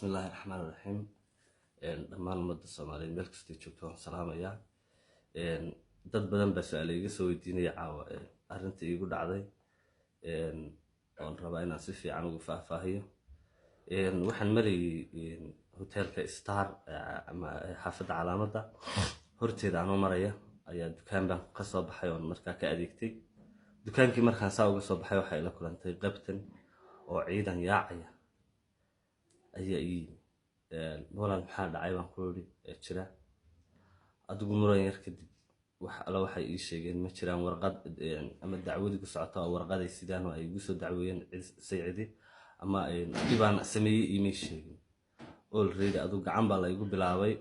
بسم الله الرحمن الرحيم. دمان مدة Soomaaliyeed meel kasta joogto waan salaamayaa. Dad badan baa su'aalo iga soo weydiinaya caawa arrinta igu dhacday. Oon rabaa inaan si fiican ugu faahfaahiyo. Waxaan marayay hotelka Star ama xaafadda Calaamada horteeda aan u maraya ayaa dukaan baan ka soo baxay oo markaa ka adeegtay. Dukaankii markaan saa uga soo baxay waxa ila kulantay qabtan oo ciidan yaacaya ayaa walaal maxaa dhacay baan ku yiri jira adigu muran yar kadib waxay ii sheegeen ma jiraan warqad ama dacwad ku socota warqad ay sidaan oo ay igu soo dacweeyeen saycidi ama dibaan sameeyay ii sheegeen already adigu gacan baa la igu bilaabay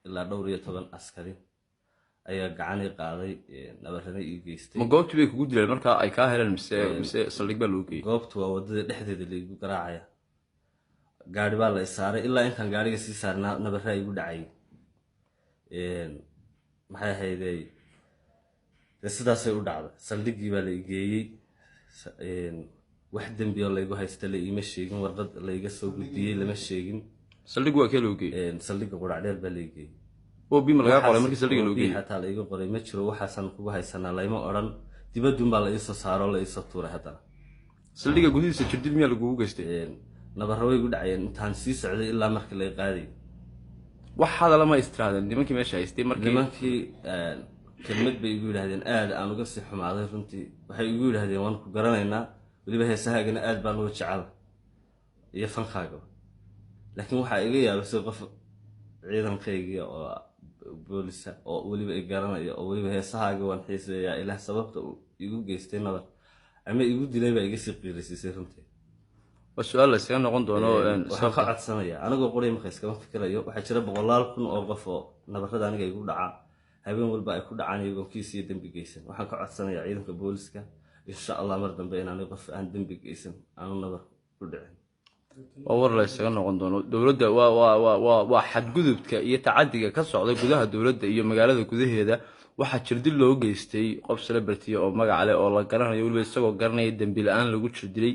ilaa dhowr iyo 10 askari ayaa gacan ay qaaday nabarrada ii geystay ma goobtii bay kugu dileen marka ay ka heleen mise saldhig baa loo geeyay goobtu waa wadada dhexdeeda la igu garaacaya gaari baa la isaaray ilaa intaan gaariga sii saarnaa nabarra igu dhacay maxay ahaydey sidaasay u dhacday saldhigii baa la igeeyay wax dambi oo la igu haysta la iima sheegin warqad la iga soo gudbiyay lama sheegin saldhig waa kee loo geeyay saldhiga qurac dheer baa la igeeyay oo bima laga qoray markii saldhiga loo geeyay hatta la iga qoray ma jiro waxaasan kugu haysanaa layma oran dibadun baa la isoo saaro la isoo tuuray hadana saldhiga gudihiisa jirdil miyaa lagu geystay nabarro way igu dhacayeen intaan sii socday ilaa markii la qaaday wax hada lama istiraadeen nimankii meesha haystay nimankii kelmad bay igu yiraahdeen aad aan uga sii xumaaday runtii waxay igu yiraahdeen waan ku garanaynaa waliba heesahaagana aad baan uga jecel iyo fankaaga laakiin waxa iga yaabay qof ciidankayga oo booliska oo waliba ay garanaya oo waliba heesahaaga waan xiiseeyaa ilaa sababta igu geystay nabar ama igu dilay baa iga sii qiirisay runtii وسؤال ليس كان نقول دونه سقط سنة أنا أقول قريب مخيس كمان فكرة وحشي شرب بقولال كن أوقفه نبرد أنا جاي يقول دعاء هبين يقول بقى يقول دعاني يقول كيس يدم بجيسن وحنا قعدت سنة يعيدهم كبولسكا إن شاء الله مردم بين أنا يقف عندهم بجيسن أنا نبر كل دعين أول ليس كان نقول دونه دولة واحد جذب يتعدي كسر جذها دولة يوم مجال جذه هذا واحد شردي له جيستي قبل سلبرتي أو ما عليه والله قرنا يقول بس قرنا يدم بالآن لو جت شردي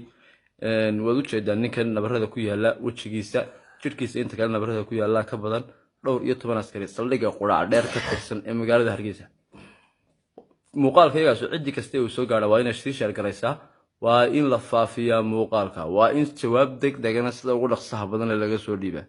وادو jeedaan ninkan nabarada ku yaala wajigiisa jirkiisa inta kale nabarada ku yaala ka badan dhowr iyo 10 askari saldhiga qurac dheer ka tirsan ee magaalada Hargeysa muuqaalkaygaas cidi kasta oo soo gaara waa in ay share garaysaa waa in la faafiyaa muuqaalka waa in jawaab degdegana sida ugu dhaqsaha badan laga soo dhiibaa